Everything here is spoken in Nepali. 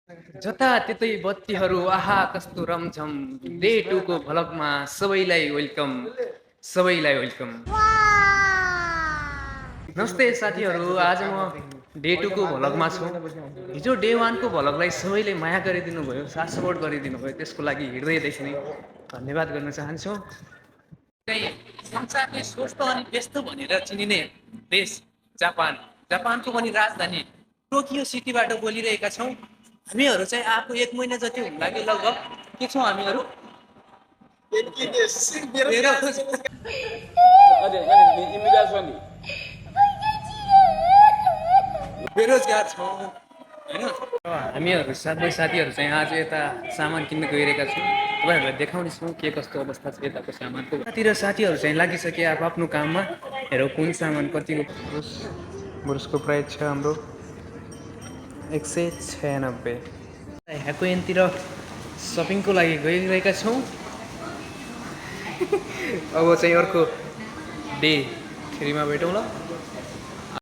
जताततै बत्तीहरू आहा कस्तो रमझम डे 2 को भ्लगमा सबैलाई वेलकम सबैलाई वेलकम। नमस्ते साथीहरू, आज म डे 2 को भ्लगमा छु। हिजो डे 1 को भ्लगलाई सबैले माया गरिदिनु भयो, साथ सपोर्ट गरिदिनु भयो, त्यसको लागि हृदयदेखि नै धन्यवाद गर्न चाहन्छु। चाहिँ संसारले स्वस्थ अनि व्यस्त भनेर चिनिने देश जापान, जापानको पनि राजधानी टोकियो सिटीबाट बोलिरहेका छौँ। हामीहरू चाहिँ आएको 1 महिना जति हुन लाग्यो लगभग। के छौँ हामीहरू? बेरोजगार छौँ होइन। हामीहरू साथीहरू चाहिँ आज यता सामान किन्न गइरहेका छौँ। तपाईँहरूलाई देखाउने छौँ के कस्तो अवस्था छ यताको सामानको। यतातिर साथीहरू चाहिँ लागिसके आफ्नो काममा। हेरौँ कुन सामान कतिको। ब्रुसको प्राइस छ हाम्रो 196। ह्याकुएनतिर सपिङको लागि गइरहेका छौँ। अब चाहिँ अर्को डे 3मा भेटौँ ल।